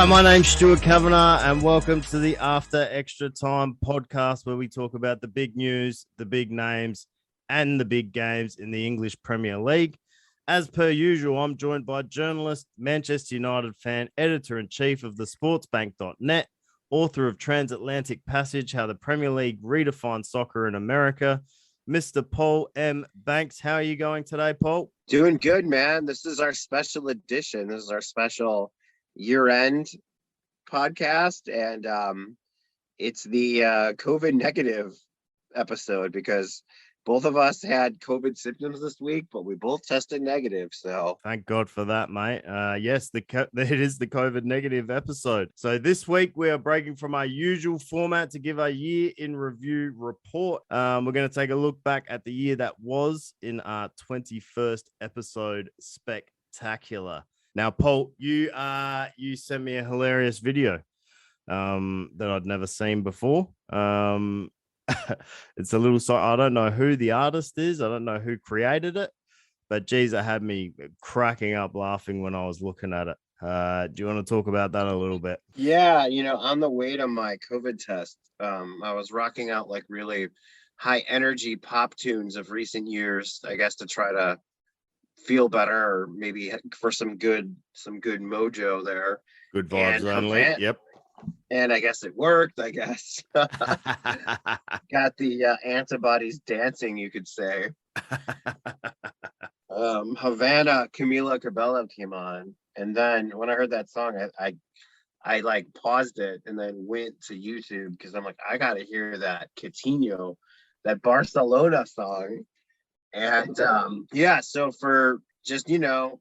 My name's Stuart Kavanagh, and welcome to the After Extra Time podcast, where we talk about the big news, the big names, and the big games in the English Premier League. As per usual, I'm joined by journalist, Manchester United fan, editor-in-chief of thesportsbank.net, author of Transatlantic Passage, How the Premier League Redefined Soccer in America, Mr. Paul M. Banks. How are you going today, Paul? Doing good, man. This is our special edition. This is our special year-end podcast, and it's the COVID negative episode because both of us had COVID symptoms this week, but we both tested negative. So thank God for that, mate. Yes, it is the COVID negative episode. So this week we are breaking from our usual format to give our year in review report. We're going to take a look back at the year that was in our 21st episode spectacular. Now, Paul, you sent me a hilarious video that I'd never seen before. It's a little song. I don't know who the artist is. I don't know who created it, but geez, it had me cracking up laughing when I was looking at it. Do you want to talk about that a little bit? Yeah, on the way to my COVID test, I was rocking out like really high energy pop tunes of recent years, I guess, to try to feel better, or maybe for some good mojo there. Good vibes only. Yep. And I guess it worked, I guess. Got the antibodies dancing, you could say. Havana, Camila Cabello came on. And then when I heard that song, I like paused it and then went to YouTube because I'm like, I got to hear that Coutinho, that Barcelona song. And so for just, to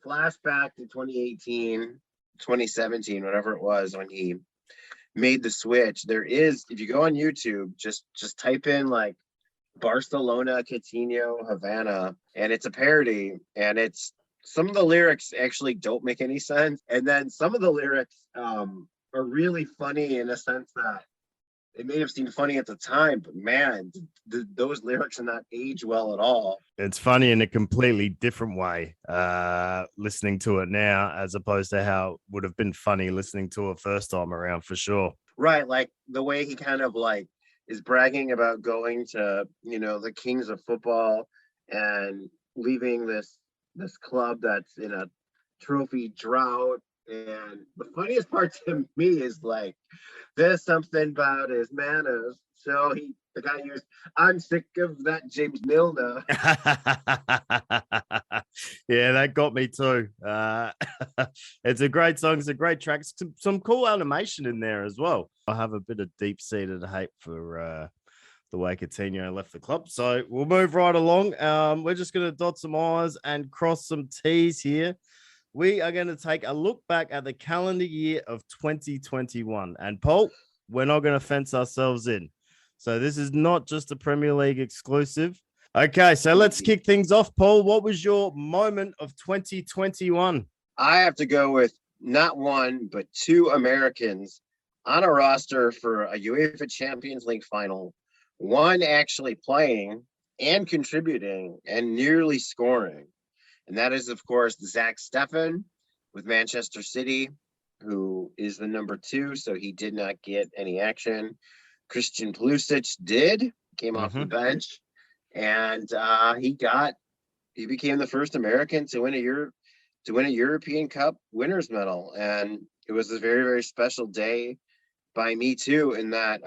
flash back to 2018, 2017, whatever it was when he made the switch, there is, if you go on YouTube, just type in like Barcelona, Coutinho, Havana, and it's a parody, and it's, some of the lyrics actually don't make any sense, and then some of the lyrics are really funny in a sense that it may have seemed funny at the time, but man, those lyrics are not age well at all. It's funny in a completely different way, listening to it now, as opposed to how it would have been funny listening to it first time around, for sure. Right, like the way he kind of like is bragging about going to, the kings of football and leaving this club that's in a trophy drought. And the funniest part to me is like, there's something about his manners. So the guy used, I'm sick of that James Milner. Yeah, that got me too. It's a great song. It's a great track. Some cool animation in there as well. I have a bit of deep-seated hate for the way Coutinho left the club. So we'll move right along. We're just going to dot some I's and cross some T's here. We are going to take a look back at the calendar year of 2021. And Paul, we're not going to fence ourselves in. So this is not just a Premier League exclusive. Okay, so let's kick things off. Paul, what was your moment of 2021? I have to go with not one, but two Americans on a roster for a UEFA Champions League final. One actually playing and contributing and nearly scoring. And that is, of course, Zach Steffen with Manchester City, who is the number 2, so he did not get any action. Christian Pulisic came off the bench, and he became the first American to win a European Cup winners medal. And it was a very, very special day by me too, in that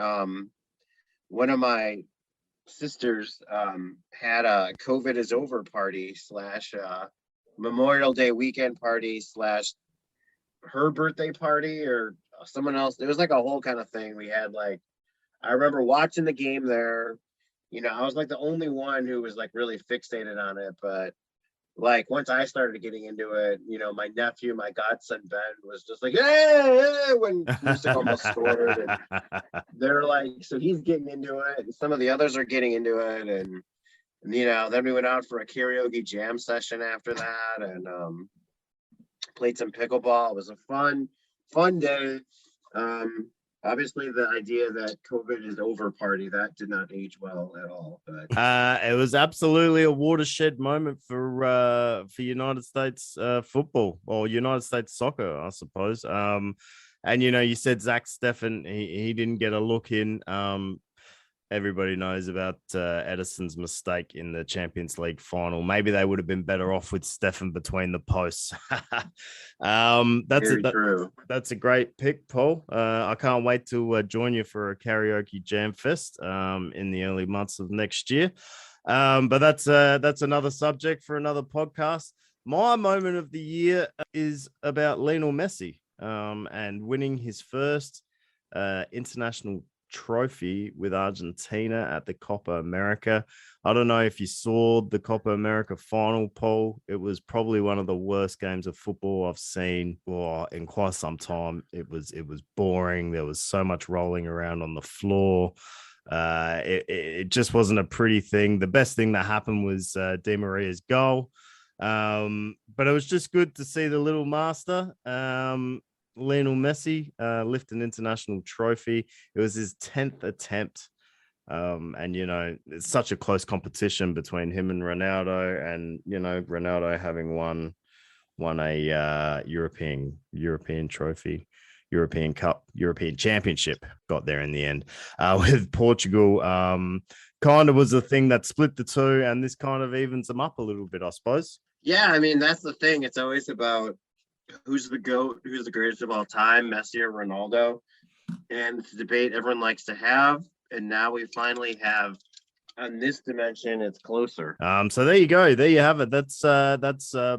one of my sisters had a COVID is over party / Memorial Day weekend party / her birthday party, or someone else. It was like a whole kind of thing. We had like, I remember watching the game there. I was like the only one who was like really fixated on it, but like once I started getting into it, my nephew, my godson Ben, was just like, hey, when Pulisic almost scored, and they're like, so he's getting into it, and some of the others are getting into it, and then we went out for a karaoke jam session after that, and played some pickleball. It was a fun day. Obviously, the idea that COVID is over party, that did not age well at all. But It was absolutely a watershed moment for United States football, or United States soccer, I suppose. And you said Zach Steffen, he didn't get a look in. Everybody knows about Edison's mistake in the Champions League final. Maybe they would have been better off with Steffen between the posts. True. That's a great pick, Paul. I can't wait to join you for a karaoke jam fest in the early months of next year. But that's another subject for another podcast. My moment of the year is about Lionel Messi and winning his first international trophy with Argentina at the Copa America. I don't know if you saw the Copa America final, Paul. It was probably one of the worst games of football I've seen in quite some time. It was boring. There was so much rolling around on the floor. It just wasn't a pretty thing. The best thing that happened was Di Maria's goal. But it was just good to see the little master, Lionel Messi, lift an international trophy. It was his 10th attempt. And it's such a close competition between him and Ronaldo, and Ronaldo having won a European trophy, European Cup, European Championship, got there in the end. With Portugal, kind of was the thing that split the two, and this kind of evens them up a little bit, I suppose. Yeah, I mean, that's the thing. It's always about who's the GOAT, who's the greatest of all time, Messi or Ronaldo. And it's a debate everyone likes to have. And now we finally have, on this dimension, it's closer. So there you go. There you have it. That's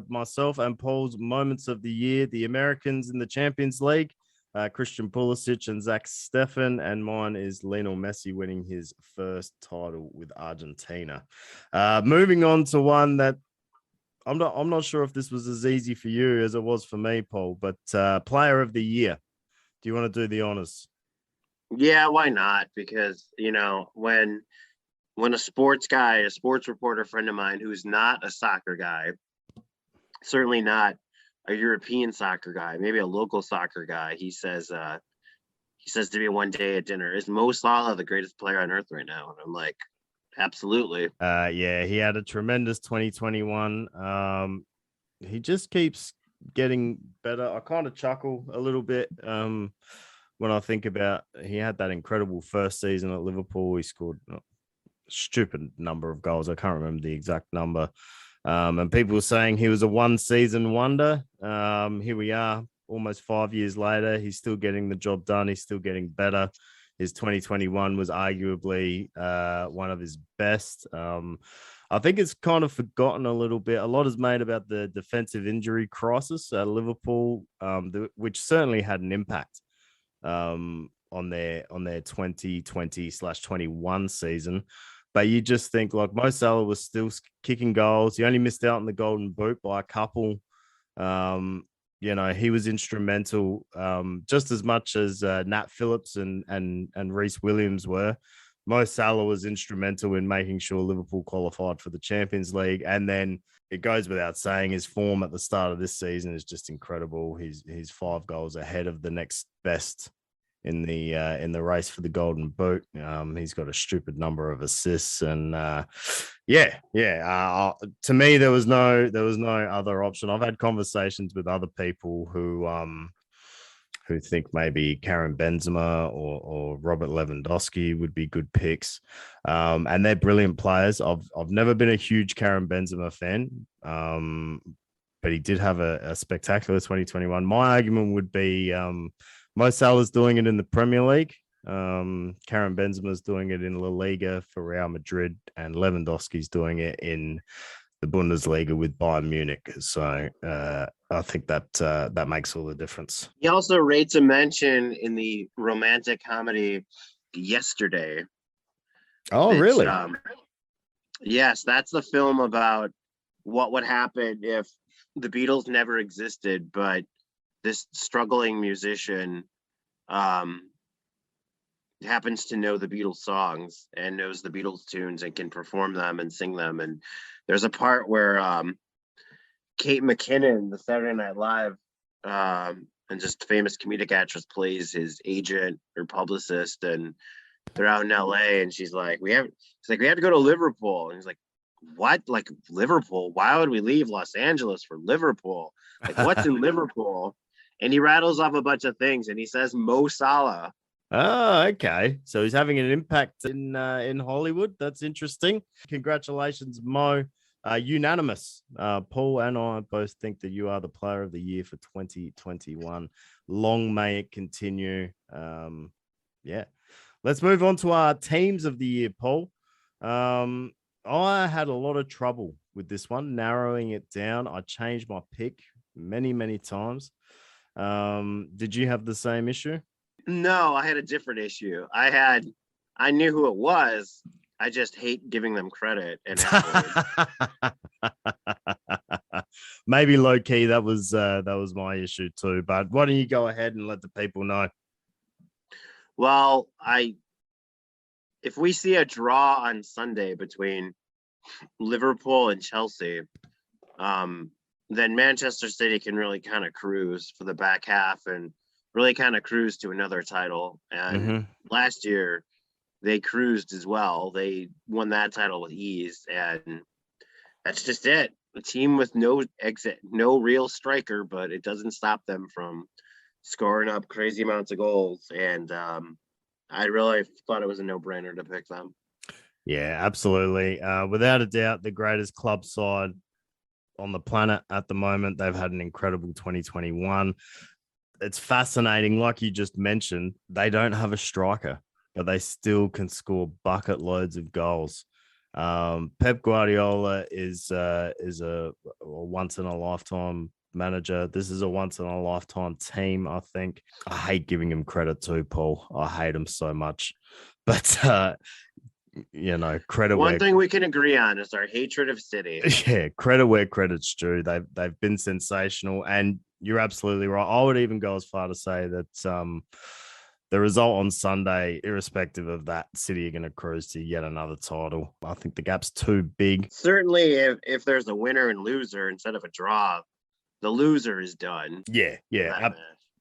myself and Paul's moments of the year. The Americans in the Champions League, Christian Pulisic and Zach Steffen, and mine is Lionel Messi winning his first title with Argentina. Moving on to one that I'm not sure if this was as easy for you as it was for me, Paul, but player of the year. Do you want to do the honors? Yeah, why not? Because, when a sports reporter friend of mine who's not a soccer guy, certainly not a European soccer guy, maybe a local soccer guy, he says to me one day at dinner, is Mo Salah the greatest player on earth right now? And I'm like, absolutely. Yeah, he had a tremendous 2021. He just keeps getting better. I kind of chuckle a little bit when I think about he had that incredible first season at Liverpool. He scored a stupid number of goals. I can't remember the exact number. And people were saying he was a one-season wonder. Here we are, almost 5 years later. He's still getting the job done. He's still getting better. His 2021 was arguably one of his best. I think it's kind of forgotten a little bit. A lot is made about the defensive injury crisis at Liverpool, which certainly had an impact on their 2020/21 season. But you just think like Mo Salah was still kicking goals. He only missed out on the Golden Boot by a couple. He was instrumental just as much as Nat Phillips and Reece Williams were. Mo Salah was instrumental in making sure Liverpool qualified for the Champions League. And then it goes without saying, his form at the start of this season is just incredible. He's 5 goals ahead of the next best in the race for the Golden Boot. He's got a stupid number of assists, and to me there was no other option. I've had conversations with other people who think maybe Karim Benzema or Robert Lewandowski would be good picks, and they're brilliant players. I've never been a huge Karim Benzema fan, but he did have a spectacular 2021. My argument would be Mo Salah's doing it in the Premier League. Karim Benzema's doing it in La Liga for Real Madrid, and Lewandowski's doing it in the Bundesliga with Bayern Munich. So I think that makes all the difference. He also rates a mention in the romantic comedy Yesterday. Oh, really? Yes, that's the film about what would happen if the Beatles never existed, but this struggling musician happens to know the Beatles songs and knows the Beatles tunes and can perform them and sing them. And there's a part where Kate McKinnon, the Saturday Night Live and just famous comedic actress plays his agent or publicist, and they're out in LA, and she's like, we have to go to Liverpool. And he's like, what? Like Liverpool? Why would we leave Los Angeles for Liverpool? Like, what's in Liverpool? And he rattles off a bunch of things, and he says Mo Salah. Oh, okay. So he's having an impact in Hollywood. That's interesting. Congratulations, Mo. Unanimous. Paul and I both think that you are the player of the year for 2021. Long may it continue. Yeah. Let's move on to our teams of the year, Paul. I had a lot of trouble with this one, narrowing it down. I changed my pick many, many times. Did you have the same issue? No, I had a different issue. I knew who it was. I just hate giving them credit. And maybe low key that was my issue too. But why don't you go ahead and let the people know? Well, if we see a draw on Sunday between Liverpool and Chelsea, then Manchester City can really kind of cruise for the back half and really kind of cruise to another title. And last year they cruised as well. They won that title with ease, and that's just it. A team with no real striker, but it doesn't stop them from scoring up crazy amounts of goals. And I really thought it was a no-brainer to pick them. Yeah, absolutely. Without a doubt, the greatest club side on the planet at the moment. They've had an incredible 2021. It's fascinating. Like you just mentioned, they don't have a striker, but they still can score bucket loads of goals. Pep Guardiola is a once-in-a-lifetime manager. This is a once-in-a-lifetime team, I think. I hate giving him credit too, Paul. I hate him so much. But, credit. One thing we can agree on is our hatred of City. Yeah, credit where credit's due. They've been sensational, and you're absolutely right. I would even go as far to say that the result on Sunday, irrespective of that, City are going to cruise to yet another title. I think the gap's too big. Certainly, if there's a winner and loser instead of a draw, the loser is done. Yeah.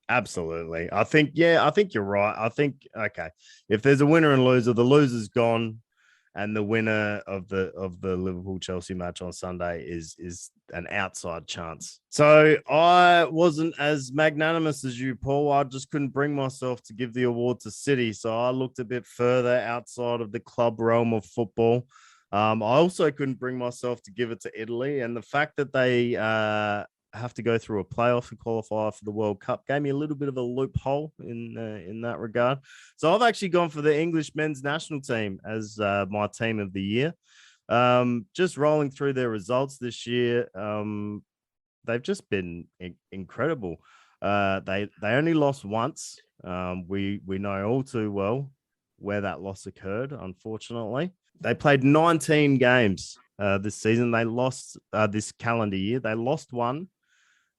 Absolutely. I think you're right. I think, okay, if there's a winner and loser, the loser's gone. And the winner of the Liverpool-Chelsea match on Sunday is an outside chance. So I wasn't as magnanimous as you, Paul. I just couldn't bring myself to give the award to City. So I looked a bit further outside of the club realm of football. I also couldn't bring myself to give it to Italy. And the fact that they have to go through a playoff and qualify for the World Cup gave me a little bit of a loophole in that regard. So I've actually gone for the English men's national team as my team of the year. Just rolling through their results this year, they've just been incredible. They only lost once. We know all too well where that loss occurred, unfortunately. They played 19 games this season. They lost this calendar year. They lost one.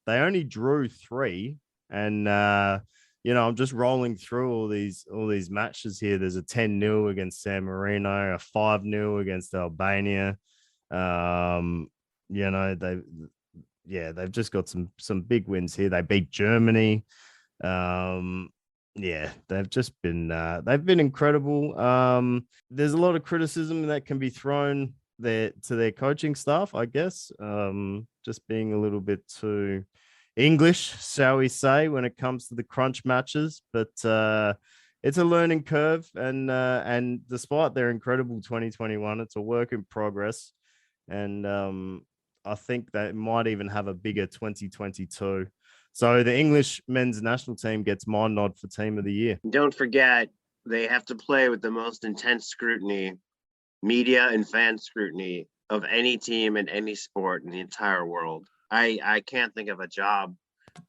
They only drew 3, and I'm just rolling through all these matches here. There's a 10-0 against San Marino, a 5-0 against Albania. They've just got some big wins here. They beat Germany. They've just been incredible. There's a lot of criticism that can be thrown to their coaching staff, I guess. Just being a little bit too English, shall we say, when it comes to the crunch matches, but it's a learning curve, and despite their incredible 2021, it's a work in progress, and I think they might even have a bigger 2022. So the English men's national team gets my nod for team of the year. Don't forget, they have to play with the most intense scrutiny, media and fan scrutiny, of any team in any sport in the entire world. I can't think of a job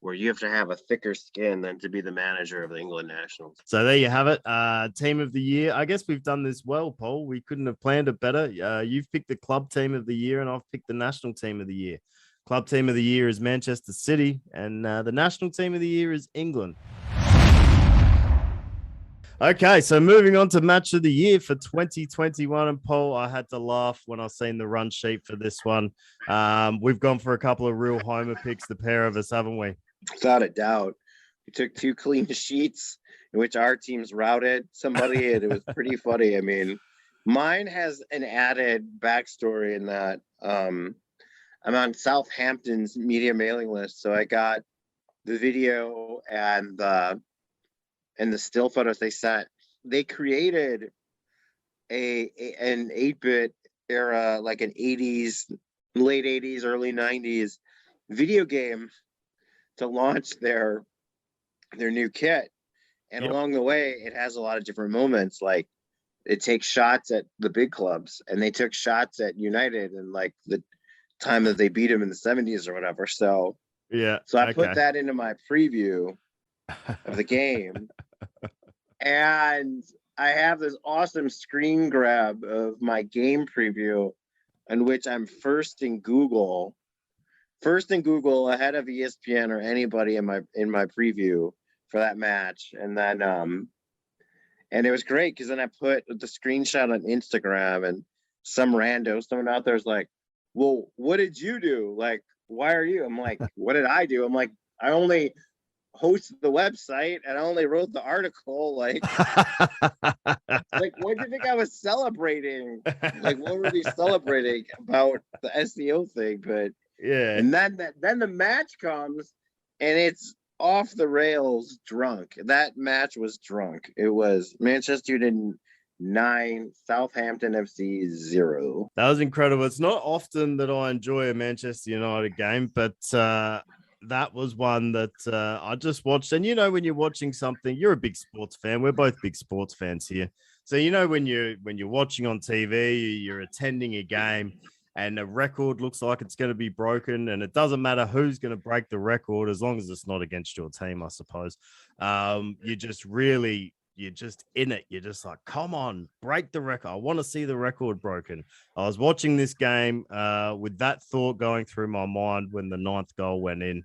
where you have to have a thicker skin than to be the manager of the England Nationals. So there you have it. Team of the year. I guess we've done this well, Paul. We couldn't have planned it better. You've picked the club team of the year, and I've picked the national team of the year. Club team of the year is Manchester City, and the national team of the year is England. Okay, so moving on to match of the year for 2021. And Paul, I had to laugh when I seen the run sheet for this one. We've gone for a couple of real homer picks, the pair of us, haven't we? Without a doubt. We took 2 clean sheets in which our teams routed somebody, and it was pretty funny. I mean, mine has an added backstory in that I'm on Southampton's media mailing list, so I got the video and the still photos they sent. They created an 8-bit era, like an 80s, late 80s, early 90s video game to launch their new kit. And along the way, it has a lot of different moments. Like it takes shots at the big clubs, and they took shots at United and like the time that they beat them in the 70s or whatever. So I put that into my preview of the game. And I have this awesome screen grab of my game preview in which I'm first in Google ahead of ESPN or anybody in my preview for that match. And then and it was great because then I put the screenshot on Instagram, and someone out there is like, well, what did you do? Like, why are you? I'm like, what did I do? I'm like, I only hosted the website and I only wrote the article. Like, like, what do you think I was celebrating? Like, what were we celebrating about the SEO thing? But and then the match comes, and it's off the rails drunk. That match was drunk. It was Manchester United 9, Southampton FC 0. That was incredible. It's not often that I enjoy a Manchester United game, but that was one that I just watched. And when you're watching something, you're a big sports fan. We're both big sports fans here. So when you're watching on TV, you're attending a game, and the record looks like it's going to be broken, and it doesn't matter who's going to break the record as long as it's not against your team, I suppose. You're just in it. You're just like, come on, break the record. I want to see the record broken. I was watching this game with that thought going through my mind when the 9th goal went in.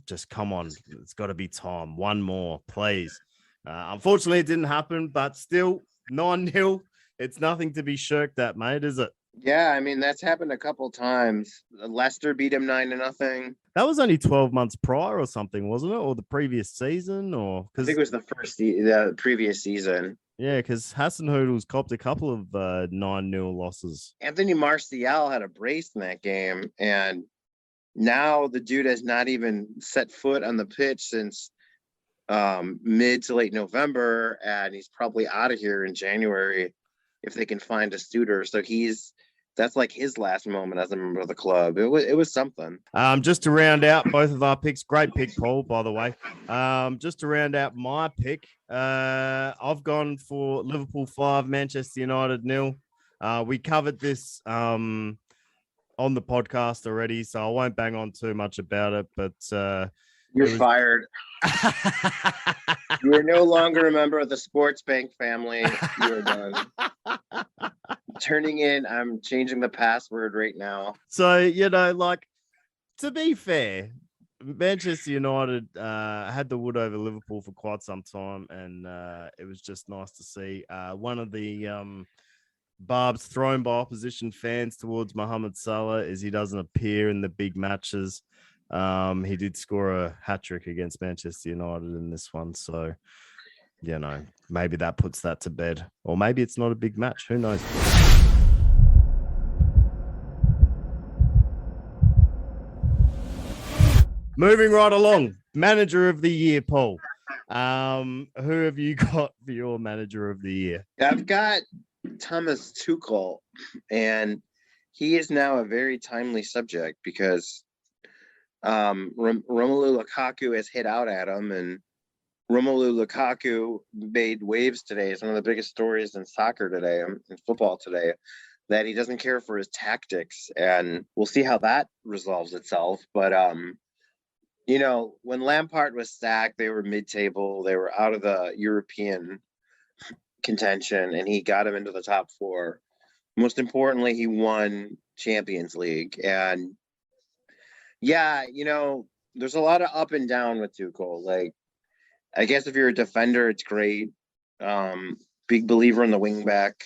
Just come on, it's got to be time. One more, please. Unfortunately, it didn't happen, but still 9-0. It's nothing to be shirked at, mate, is it? Yeah, I mean, that's happened a couple times. Leicester beat him 9-0. That was only 12 months prior or something, wasn't it? Or the previous season? Or I think it was the previous season. Yeah, because Hasenhüttl's copped a couple of 9-0 losses. Anthony Martial had a brace in that game, and now the dude has not even set foot on the pitch since mid to late November, and he's probably out of here in January if they can find a suitor. So that's like his last moment as a member of the club. It was something. Just to round out both of our picks, great pick, Paul, by the way. Just to round out my pick, I've gone for Liverpool 5, Manchester United 0. We covered this on the podcast already, so I won't bang on too much about it, but you're fired. You are no longer a member of the Sports Bank family. You are done. Turning in, I'm changing the password right now. So, to be fair, Manchester United had the wood over Liverpool for quite some time, and it was just nice to see. One of the barbs thrown by opposition fans towards Mohamed Salah is he doesn't appear in the big matches. He did score a hat-trick against Manchester United in this one, so maybe that puts that to bed, or maybe it's not a big match. Who knows? Moving right along, manager of the year, Paul. Who have you got for your manager of the year? I've got Thomas Tuchel, and he is now a very timely subject because Romelu Lukaku has hit out at him, and Romelu Lukaku made waves today. It's one of the biggest stories in soccer today, in football today, that he doesn't care for his tactics, and we'll see how that resolves itself. But when Lampard was sacked, they were mid-table. They were out of the European contention, and he got him into the top 4. Most importantly, he won Champions League. And there's a lot of up and down with Tuchel. Like, I guess if you're a defender, it's great. Big believer in the wing back,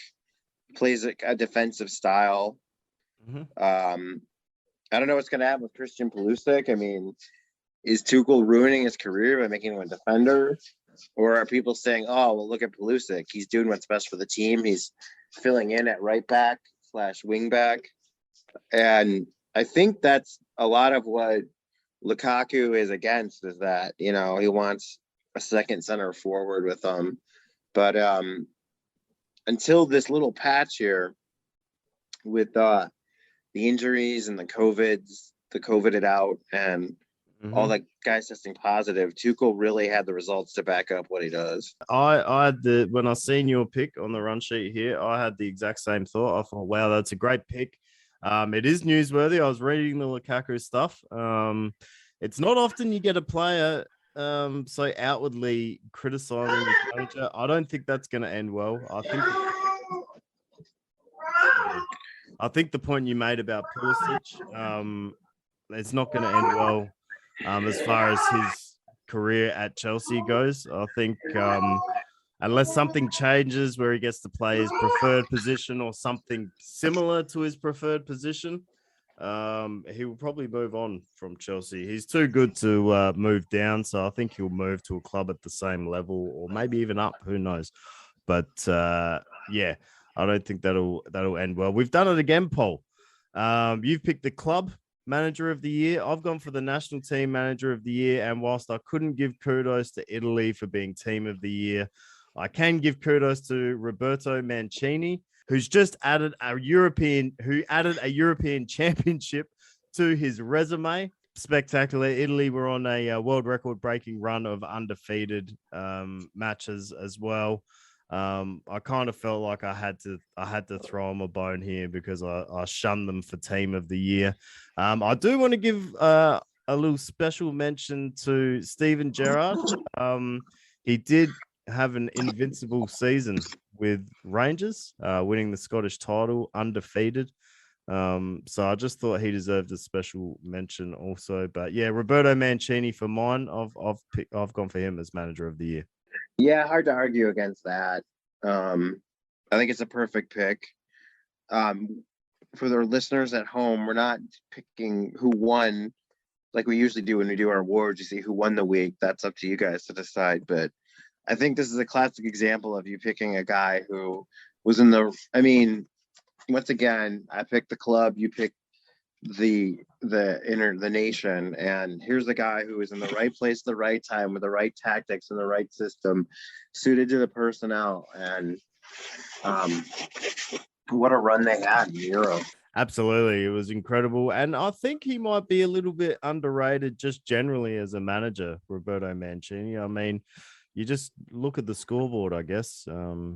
plays a defensive style. Mm-hmm. I don't know what's going to happen with Christian Pulisic. I mean, is Tuchel ruining his career by making him a defender? Or are people saying, oh, well, look at Pulisic. He's doing what's best for the team. He's filling in at right back / wing back. And I think that's a lot of what Lukaku is against, is that, he wants a second center forward with him. But until this little patch here with the injuries and the COVIDed out and all the guys testing positive, Tuchel really had the results to back up what he does. I had when I seen your pick on the run sheet here, I had the exact same thought. I thought, wow, that's a great pick. It is newsworthy. I was reading the Lukaku stuff. It's not often you get a player so outwardly criticizing his manager. I don't think that's going to end well. I think the point you made about Pulisic, it's not going to end well as far as his career at Chelsea goes. I think unless something changes where he gets to play his preferred position or something similar to his preferred position, he will probably move on from Chelsea. He's too good to move down, so I think he'll move to a club at the same level or maybe even up. Who knows? But yeah, I don't think that'll end well. We've done it again, Paul. You've picked the club manager of the year. I've gone for the national team manager of the year. And whilst I couldn't give kudos to Italy for being team of the year, I can give kudos to Roberto Mancini, who's just added a European championship to his resume. Spectacular. Italy were on a world record breaking run of undefeated matches as well. I kind of felt like I had to throw them a bone here because I shunned them for team of the year. I do want to give a little special mention to Steven Gerrard. He did have an invincible season with Rangers, winning the Scottish title, undefeated. So I just thought he deserved a special mention also. But yeah, Roberto Mancini for mine. I've gone for him as manager of the year. Yeah, hard to argue against that. I think it's a perfect pick. For the listeners at home, we're not picking who won like we usually do when we do our awards. You see who won the week. That's up to you guys to decide. But I think this is a classic example of you picking a guy who was in the. I mean, once again, I picked the club. You picked the nation, and here's the guy who is in the right place at the right time with the right tactics and the right system suited to the personnel. And what a run they had in Europe. Absolutely. It was incredible. And I think he might be a little bit underrated just generally as a manager, Roberto Mancini. I mean, you just look at the scoreboard, I guess.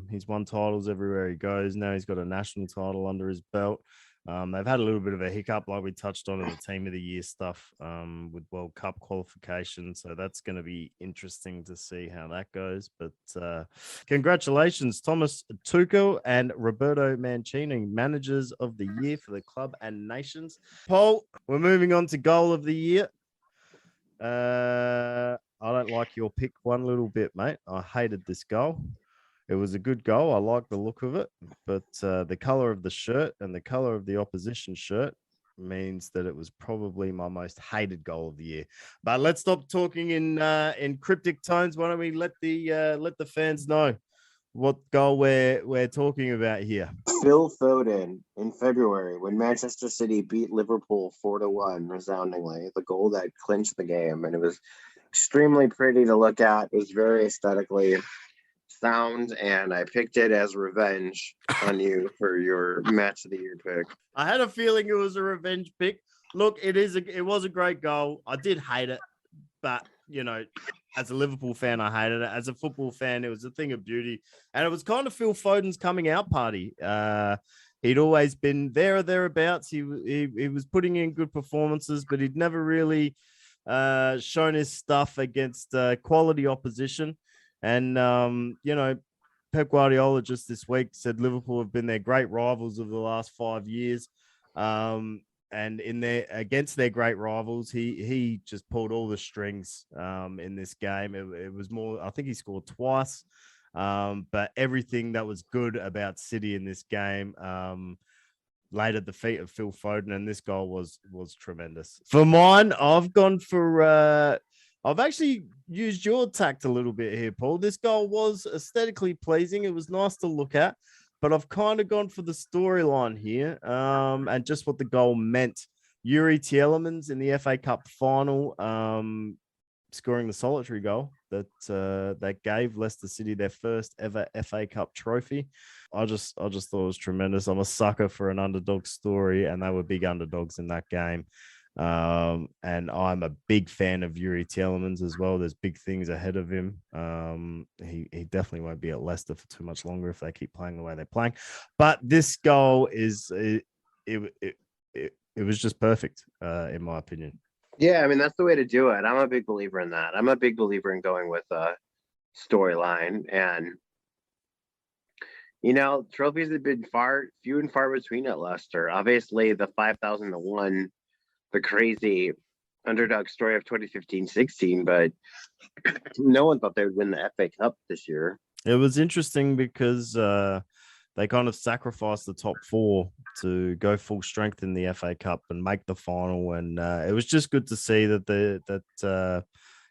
He's won titles everywhere he goes. Now he's got a national title under his belt. They've had a little bit of a hiccup, like we touched on in the team of the year stuff with World Cup qualification. So that's going to be interesting to see how that goes. But congratulations, Thomas Tuchel and Roberto Mancini, managers of the year for the club and nations. Paul, we're moving on to goal of the year. I don't like your pick one little bit, mate. I hated this goal. It was a good goal. I like the look of it, but the color of the shirt and the color of the opposition shirt means that it was probably my most hated goal of the year. But let's stop talking in cryptic tones. Why don't we let the fans know what goal we're talking about here? Phil Foden in February when Manchester City beat Liverpool 4-1 resoundingly, the goal that clinched the game, and it was extremely pretty to look at. It was very aesthetically sound, and I picked it as revenge on you for your match of the year pick. I had a feeling it was a revenge pick. Look, it was a great goal. I did hate it, but as a Liverpool fan, I hated it. As a football fan, it was a thing of beauty, and it was kind of Phil Foden's coming out party. He'd always been there or thereabouts. He was putting in good performances, but he'd never really shown his stuff against quality opposition. And, Pep Guardiola just this week said Liverpool have been their great rivals of the last 5 years. And against their great rivals, he just pulled all the strings in this game. It was more, I think he scored twice. But everything that was good about City in this game, laid at the feet of Phil Foden, and this goal was tremendous. For mine, I've gone for I've actually used your tact a little bit here, Paul. This goal was aesthetically pleasing. It was nice to look at, but I've kind of gone for the storyline here, and just what the goal meant. Yuri Tielemans in the FA Cup final, scoring the solitary goal that gave Leicester City their first ever FA Cup trophy. I just thought it was tremendous. I'm a sucker for an underdog story, and they were big underdogs in that game. And I'm a big fan of Yuri Tielemans as well. There's big things ahead of him. He definitely won't be at Leicester for too much longer if they keep playing the way they're playing. But this goal it was just perfect, in my opinion. Yeah, I mean, that's the way to do it. I'm a big believer in that. I'm a big believer in going with a storyline. And, trophies have been few and far between at Leicester. Obviously, the 5,000-1, the crazy underdog story of 2015-16, but no one thought they would win the FA Cup this year. It was interesting because they kind of sacrificed the top four to go full strength in the FA Cup and make the final. And it was just good to see that that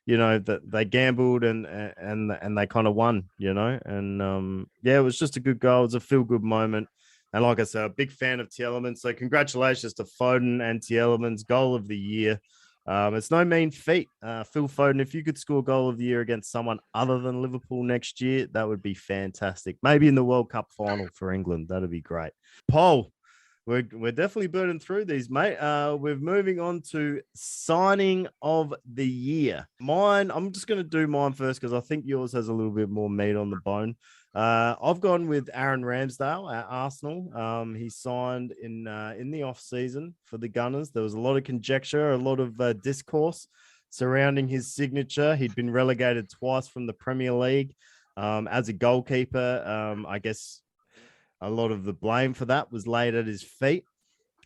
they gambled and they kind of won, and it was just a good goal. It was a feel-good moment. And like I said, a big fan of Tielemans. So congratulations to Foden and Tielemans, goal of the year. It's no mean feat. Phil Foden, if you could score goal of the year against someone other than Liverpool next year, that would be fantastic. Maybe in the World Cup final for England. That'd be great. Paul, we're definitely burning through these, mate. We're moving on to signing of the year. Mine, I'm just going to do mine first because I think yours has a little bit more meat on the bone. I've gone with Aaron Ramsdale at Arsenal. He signed in the off season for the Gunners. There was a lot of conjecture, a lot of discourse surrounding his signature. He'd been relegated twice from the Premier League as a goalkeeper. I guess a lot of the blame for that was laid at his feet.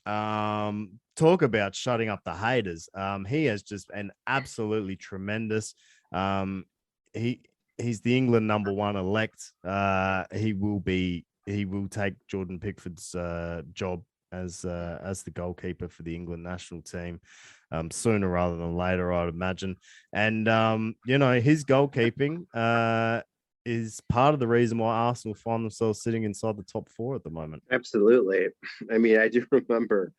Talk about shutting up the haters. He has just been absolutely tremendous. He's the England number one elect. He will take Jordan Pickford's job as the goalkeeper for the England national team sooner rather than later, I'd imagine. And his goalkeeping is part of the reason why Arsenal find themselves sitting inside the top four at the moment. Absolutely. I mean, I do remember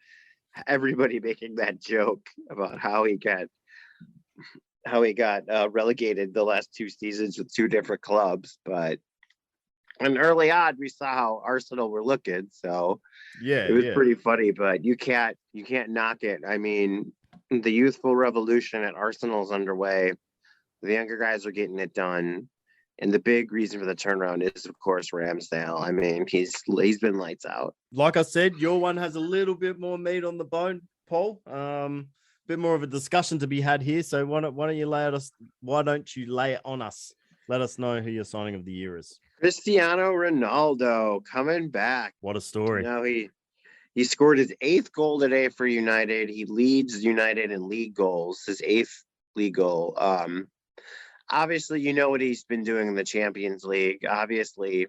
everybody making that joke about how he got relegated the last two seasons with two different clubs, but early on we saw how Arsenal were looking, so it was pretty funny. But you can't knock it. I mean, the youthful revolution at Arsenal is underway. The younger guys are getting it done, and the big reason for the turnaround is, of course, Ramsdale. I mean, he's been lights out. Like I said, your one has a little bit more meat on the bone, Paul. Bit more of a discussion to be had here. So why don't you lay it on us? Let us know who your signing of the year is. Cristiano Ronaldo coming back. What a story. He scored his 8th goal today for United. He leads United in league goals, his 8th league goal. Obviously, you know what he's been doing in the Champions League. Obviously,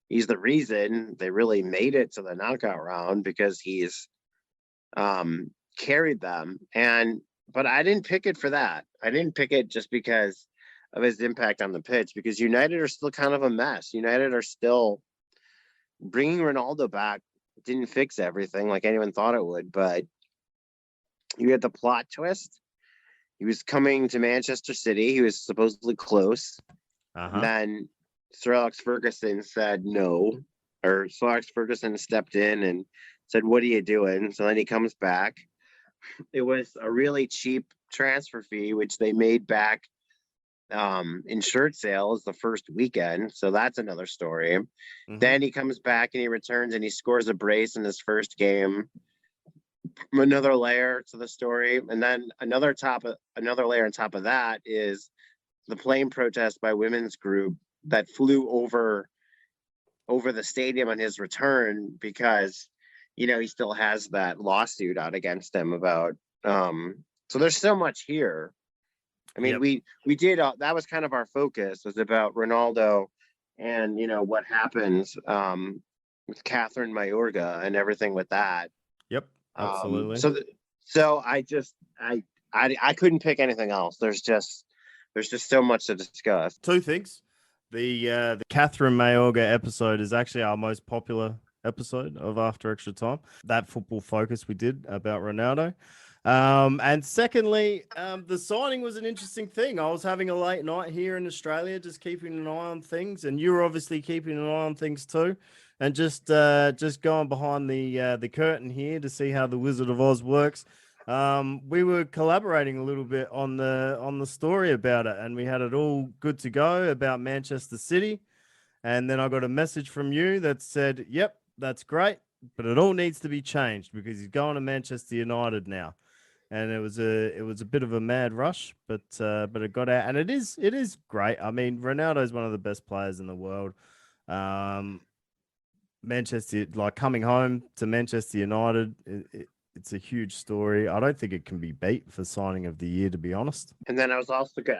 he's the reason they really made it to the knockout round, because he's carried them. But I didn't pick it for that. I didn't pick it just because of his impact on the pitch, because United are still kind of a mess. United are still bringing Ronaldo back. Didn't fix everything like anyone thought it would, but you had the plot twist. He was coming to Manchester City. He was supposedly close. Then Sir Alex Ferguson said no, or Sir Alex Ferguson stepped in and said, "What are you doing?" So then he comes back. It was a really cheap transfer fee, which they made back in shirt sales the first weekend. So that's another story. Then he comes back and he returns and he scores a brace in his first game. Another layer to the story. And then another layer on top of that is the plane protest by women's group that flew over the stadium on his return, because he still has that lawsuit out against him about so there's so much here. I mean, we did that was kind of our focus, was about Ronaldo and what happens with Catherine Mayorga and everything with that. Yep, absolutely. So I couldn't pick anything else. There's just so much to discuss. Two things. The Catherine Mayorga episode is actually our most popular episode of After Extra Time. That football focus we did about Ronaldo. And secondly, the signing was an interesting thing. I was having a late night here in Australia, just keeping an eye on things, and you were obviously keeping an eye on things too, and just going behind the curtain here to see how the Wizard of Oz works. We were collaborating a little bit on the story about it, and we had it all good to go about Manchester City. And then I got a message from you that said, "Yep, that's great, but it all needs to be changed because he's going to Manchester United now." And it was a bit of a mad rush, but it got out, and it is great. I mean, Ronaldo is one of the best players in the world. Manchester, like coming home to Manchester United, it's a huge story. I don't think it can be beat for signing of the year, to be honest. And then I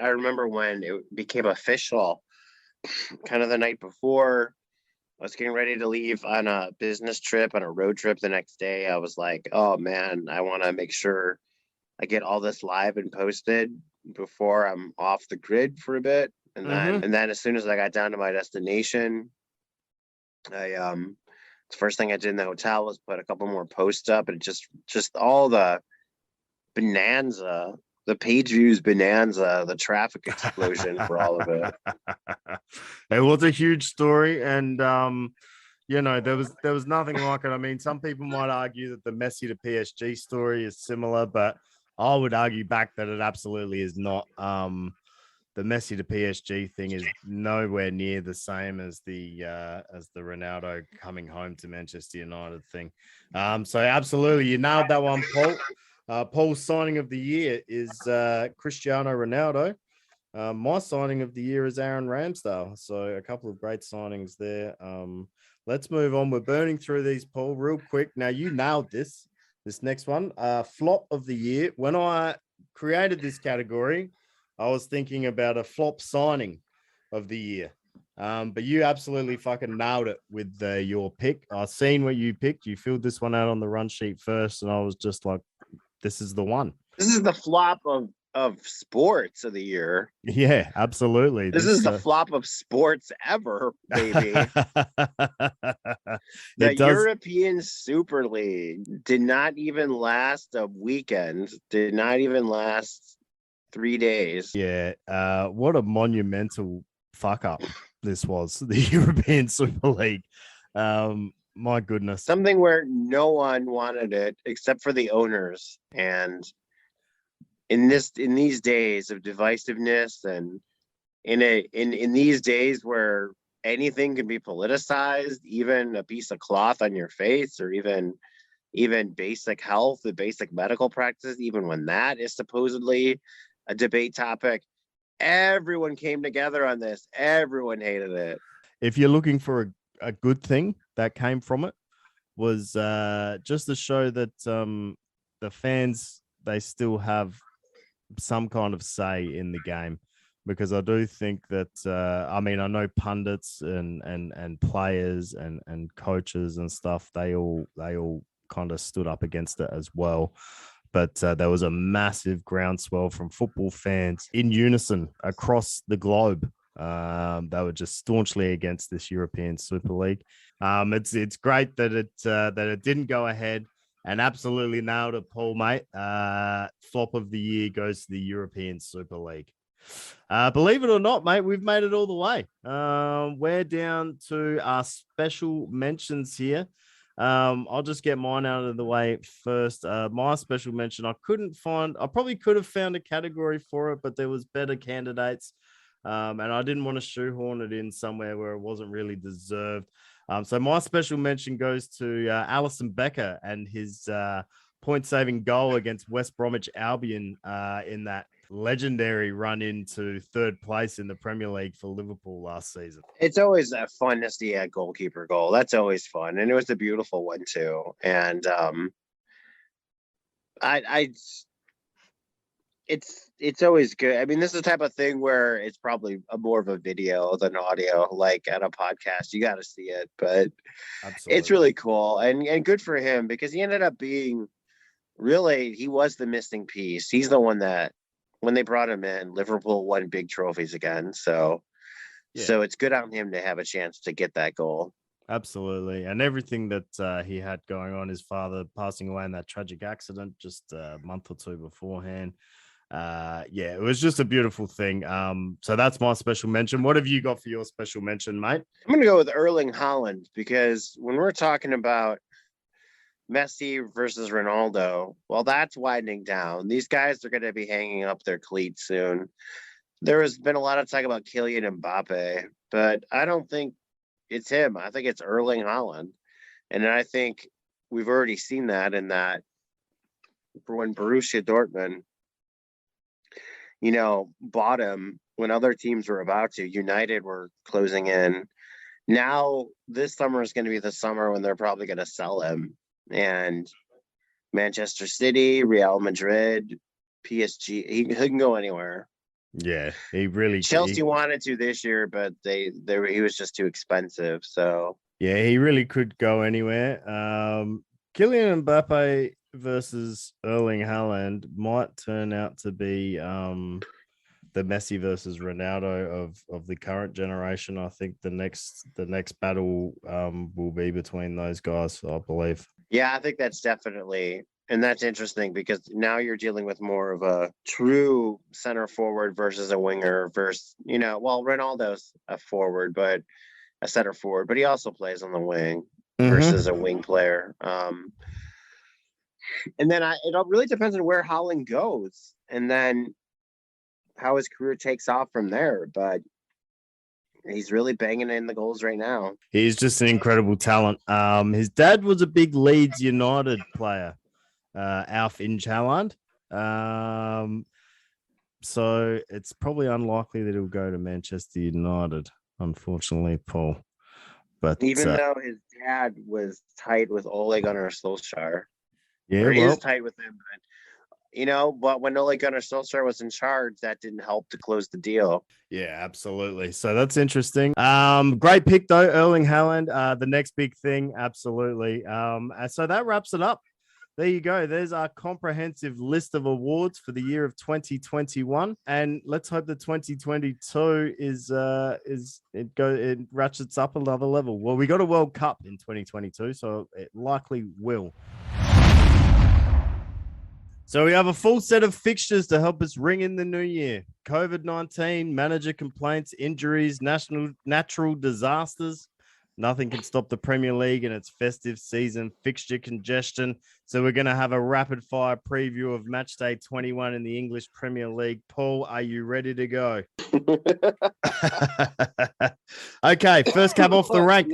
remember when it became official, kind of the night before. I was getting ready to leave on a business trip, on a road trip the next day. I was like, oh man, I want to make sure I get all this live and posted before I'm off the grid for a bit. And then as soon as I got down to my destination, the first thing I did in the hotel was put a couple more posts up, and just all the bonanza, the page views bonanza, the traffic explosion for all of it. It was a huge story, and there was nothing like it. I mean, some people might argue that the Messi to PSG story is similar, but I would argue back that it absolutely is not. The Messi to PSG thing is nowhere near the same as the Ronaldo coming home to Manchester United thing. So absolutely, you nailed that one, Paul. Paul's signing of the year is Cristiano Ronaldo. My signing of the year is Aaron Ramsdale. So a couple of great signings there. Let's move on. We're burning through these, Paul, real quick. Now, you nailed this next one. Flop of the year. When I created this category, I was thinking about a flop signing of the year. But you absolutely fucking nailed it with your pick. I've seen what you picked. You filled this one out on the run sheet first, and I was just like, this is the one. This is the flop of sports of the year. Yeah, absolutely. This is the flop of sports ever, baby. The European Super League did not even last a weekend, did not even last 3 days. Yeah, what a monumental fuck up this was, the European Super League. My goodness. Something where no one wanted it except for the owners. And in these days of divisiveness, and in these days where anything can be politicized, even a piece of cloth on your face, or even basic health, the basic medical practice, even when that is supposedly a debate topic, everyone came together on this. Everyone hated it. If you're looking for a good thing that came from it, was just to show that the fans, they still have some kind of say in the game, because I do think that I mean, I know pundits and players and coaches and stuff, they all kind of stood up against it as well. But there was a massive groundswell from football fans in unison across the globe. They were just staunchly against this European Super League. It's great that it didn't go ahead, and absolutely nailed it, Paul, mate. Flop of the year goes to the European Super League. Believe it or not, mate, we've made it all the way. We're down to our special mentions here. I'll just get mine out of the way first. My special mention, I probably could have found a category for it, but there was better candidates. And I didn't want to shoehorn it in somewhere where it wasn't really deserved. So my special mention goes to Allison Becker and his point-saving goal against West Bromwich Albion in that legendary run into third place in the Premier League for Liverpool last season. It's always fun to see a goalkeeper goal. That's always fun, and it was a beautiful one too. And it's always good. I mean, this is the type of thing where it's probably more of a video than audio, like at a podcast. You got to see it, but it's Absolutely. really cool and good for him because he ended up being really he was the missing piece. He's the one that when they brought him in, Liverpool won big trophies again. Yeah. So it's good on him to have a chance to get that goal. Absolutely. And everything that he had going on, his father passing away in that tragic accident just a month or two beforehand. Yeah, it was just a beautiful thing. So that's my special mention. What have you got for your special mention, mate? I'm going to go with Erling Haaland because when we're talking about Messi versus Ronaldo, well, that's widening down. These guys are going to be hanging up their cleats soon. There has been a lot of talk about Kylian Mbappe, but I don't think it's him. I think it's Erling Haaland. And I think we've already seen that in that for when Borussia Dortmund, bought him when other teams were about to. United were closing in. Now this summer is going to be the summer when they're probably going to sell him. And Manchester City, Real Madrid, PSG, he can go anywhere. Yeah, he really Chelsea wanted to this year, but he was just too expensive. So yeah, he really could go anywhere. Kylian Mbappe versus Erling Haaland might turn out to be the Messi versus Ronaldo of the current generation. I think the next battle will be between those guys, I believe. yeah, I think that's definitely, and that's interesting because now you're dealing with more of a true center forward versus a winger versus, well, Ronaldo's a forward, but a center forward, but he also plays on the wing versus a wing player. And then it all really depends on where Holland goes and then how his career takes off from there. But he's really banging in the goals right now. He's just an incredible talent. His dad was a big Leeds United player, Alf Inch-Haaland. So it's probably unlikely that he'll go to Manchester United, unfortunately, Paul. But even though his dad was tight with Ole Gunnar Solskjaer, yeah, is tight with him, but when Ole Gunnar Solskjaer was in charge, that didn't help to close the deal. Yeah, absolutely. So that's interesting. Great pick though, Erling Haaland. The next big thing, absolutely. So that wraps it up. There you go. There's our comprehensive list of awards for the year of 2021, and let's hope that 2022 it ratchets up another level. Well, we got a World Cup in 2022, so it likely will. So we have a full set of fixtures to help us ring in the new year. COVID-19, manager complaints, injuries, natural disasters. Nothing can stop the Premier League and its festive season fixture congestion. So we're going to have a rapid fire preview of match day 21 in the English Premier League. Paul, are you ready to go? Okay, first cab off the rank.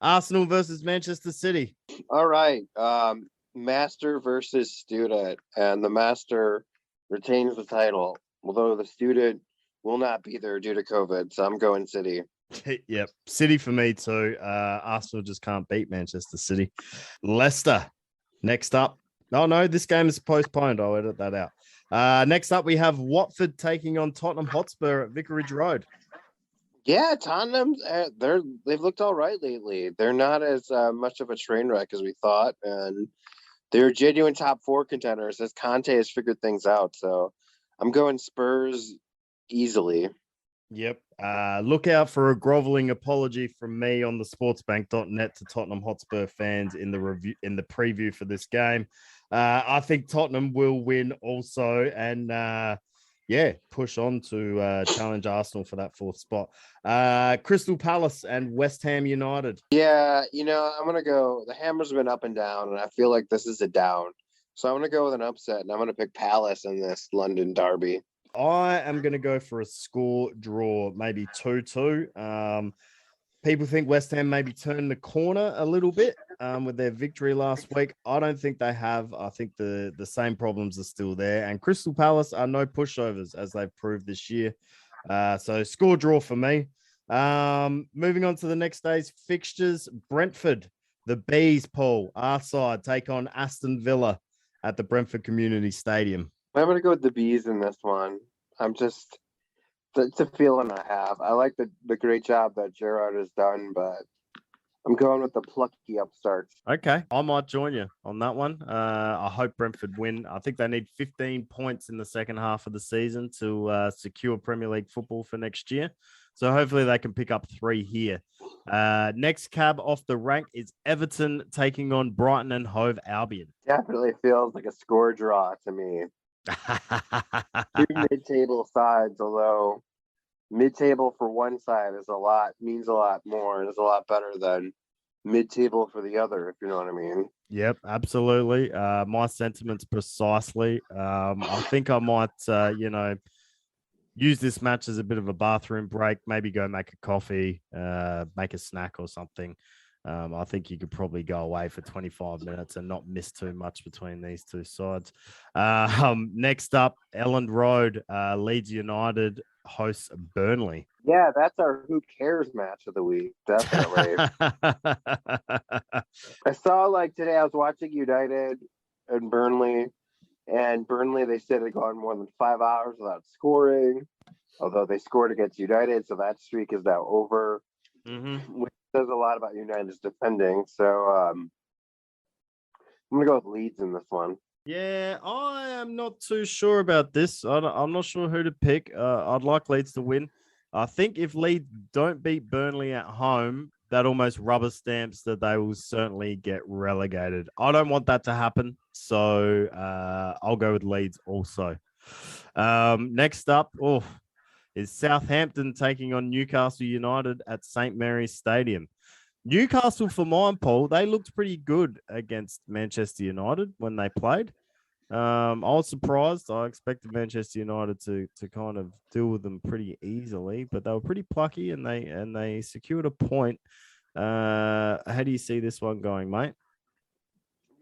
Arsenal versus Manchester City. All right. Master versus student, and the master retains the title, although the student will not be there due to COVID. So I'm going City. Yep, City for me too. Arsenal just can't beat Manchester City. Leicester, next up. Oh no, this game is postponed. I'll edit that out. Next up, we have Watford taking on Tottenham Hotspur at Vicarage Road. Yeah, Tottenham, they've looked all right lately. They're not as much of a train wreck as we thought, and they're genuine top four contenders as Conte has figured things out. So I'm going Spurs easily. Yep. Look out for a groveling apology from me on the sportsbank.net to Tottenham Hotspur fans in the preview for this game. I think Tottenham will win also, and push on to challenge Arsenal for that fourth spot. Crystal Palace and West Ham United. Yeah, I'm going to go. The Hammers have been up and down, and I feel like this is a down. So I'm going to go with an upset, and I'm going to pick Palace in this London derby. I am going to go for a score draw, maybe 2-2. People think West Ham maybe turned the corner a little bit with their victory last week. I don't think they have. I think the same problems are still there. And Crystal Palace are no pushovers, as they've proved this year. So score draw for me. Moving on to the next day's fixtures. Brentford, the Bees, Paul, our side, take on Aston Villa at the Brentford Community Stadium. I'm gonna go with the bees in this one. It's a feeling I have. I like the great job that Gerard has done, but I'm going with the plucky upstarts. Okay, I might join you on that one. I hope Brentford win. I think they need 15 points in the second half of the season to secure Premier League football for next year. So hopefully they can pick up 3 here. Next cab off the rank is Everton taking on Brighton and Hove Albion. Definitely feels like a score draw to me. Two mid-table sides, although mid-table for one side means a lot more and is a lot better than mid-table for the other, if you know what I mean. Yep, absolutely. My sentiments precisely. I think I might, use this match as a bit of a bathroom break, maybe go make a coffee, make a snack or something. I think you could probably go away for 25 minutes and not miss too much between these two sides. Next up, Elland Road, Leeds United hosts Burnley. Yeah, that's our who cares match of the week. Definitely. I saw today I was watching United and Burnley, and Burnley they said had gone more than 5 hours without scoring, although they scored against United, so that streak is now over. Which says a lot about United's defending. So I'm gonna go with Leeds in this one. Yeah, I am not too sure about this. I'm not sure who to pick. I'd like Leeds to win. I think if Leeds don't beat Burnley at home, that almost rubber stamps that they will certainly get relegated. I don't want that to happen, so I'll go with Leeds also. Next up, is Southampton taking on Newcastle United at St. Mary's Stadium. Newcastle, for mine, Paul, they looked pretty good against Manchester United when they played. I was surprised. I expected Manchester United to kind of deal with them pretty easily, but they were pretty plucky and they secured a point. How do you see this one going, mate?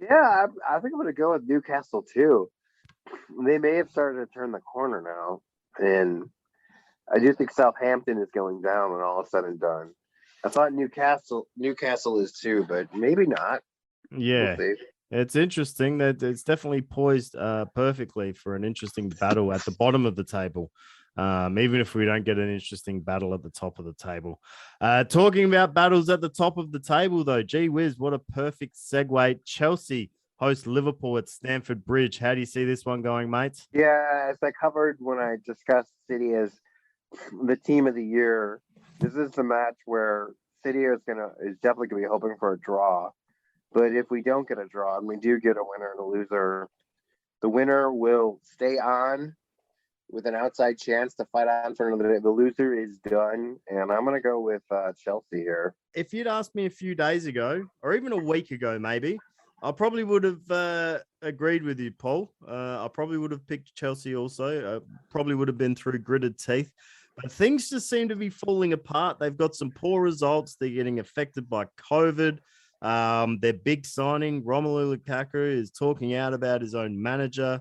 Yeah, I think I'm going to go with Newcastle too. They may have started to turn the corner now, and I do think Southampton is going down when all is said and done. I thought Newcastle is too, but maybe not. Yeah. We'll It's interesting that it's definitely poised perfectly for an interesting battle at the bottom of the table, even if we don't get an interesting battle at the top of the table. Talking about battles at the top of the table, though, gee whiz, what a perfect segue. Chelsea host Liverpool at Stamford Bridge. How do you see this one going, mates? Yeah, as I covered when I discussed City as the team of the year, this is the match where City is definitely gonna be hoping for a draw. But if we don't get a draw and we do get a winner and a loser, the winner will stay on with an outside chance to fight on for another day. The loser is done, and I'm going to go with Chelsea here. If you'd asked me a few days ago, or even a week ago, maybe, I probably would have agreed with you, Paul. I probably would have picked Chelsea also. Probably would have been through gritted teeth. But things just seem to be falling apart. They've got some poor results. They're getting affected by COVID. Their big signing, Romelu Lukaku, is talking out about his own manager.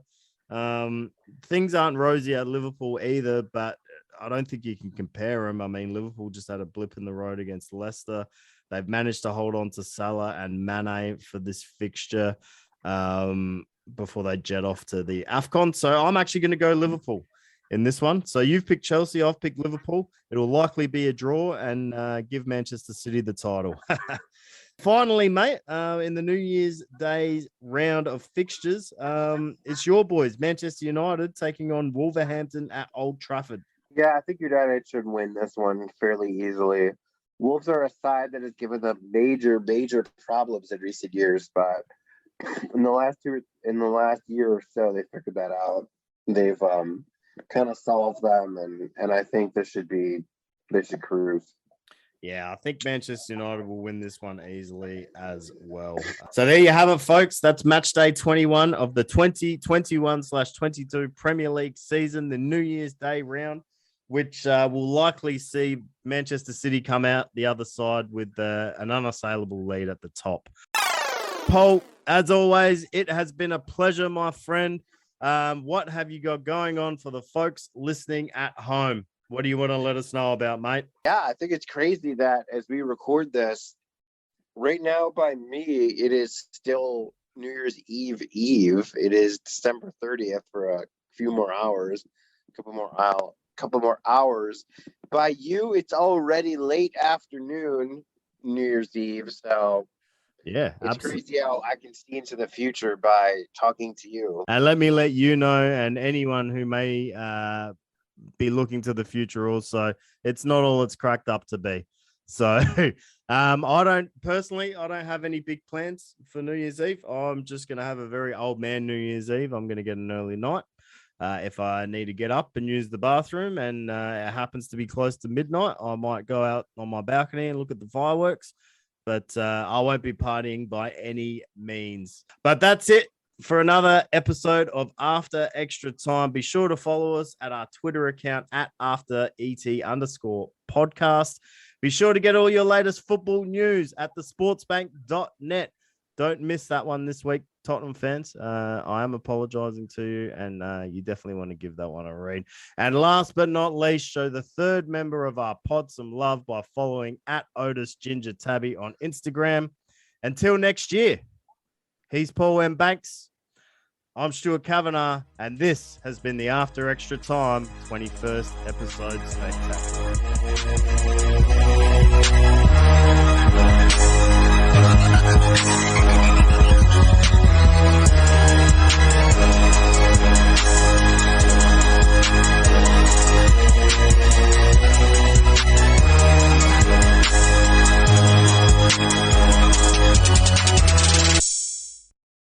Things aren't rosy at Liverpool either, but I don't think you can compare them. I mean, Liverpool just had a blip in the road against Leicester. They've managed to hold on to Salah and Mane for this fixture before they jet off to the AFCON. So I'm actually going to go Liverpool in this one. So you've picked Chelsea, I've picked Liverpool. It will likely be a draw and give Manchester City the title. Finally, mate, in the New Year's Day round of fixtures, it's your boys, Manchester United, taking on Wolverhampton at Old Trafford. Yeah, I think United should win this one fairly easily. Wolves are a side that has given them major problems in recent years, but in the last year or so, they figured that out. They've kind of solved them, and I think they should cruise. Yeah, I think Manchester United will win this one easily as well. So there you have it, folks. That's match day 21 of the 2021/22 Premier League season, the New Year's Day round, which will likely see Manchester City come out the other side with an unassailable lead at the top. Paul, as always, it has been a pleasure, my friend. What have you got going on for the folks listening at home? What do you want to let us know about, mate? Yeah, I think it's crazy that as we record this, right now by me, it is still New Year's Eve. It is December 30th for few more hours, couple more hours. By you, it's already late afternoon, New Year's Eve. So Yeah, it's absolutely. crazy how I can see into the future by talking to you. And let me let you know, and anyone who may be looking to the future also, it's not all it's cracked up to be. So I don't have any big plans for New Year's Eve. I'm just going to have a very old man New Year's Eve. I'm going to get an early night. If I need to get up and use the bathroom and it happens to be close to midnight, I might go out on my balcony and look at the fireworks. But I won't be partying by any means. But that's it for another episode of After Extra Time. Be sure to follow us at our Twitter account at @AfterET_podcast. Be sure to get all your latest football news at thesportsbank.net. Don't miss that one this week, Tottenham fans. I am apologizing to you, and you definitely want to give that one a read. And last but not least, show the third member of our pod some love by following at Otis Ginger Tabby on Instagram. Until next year, he's Paul M. Banks. I'm Stuart Kavanagh, and this has been the After Extra Time 21st episode spectacular.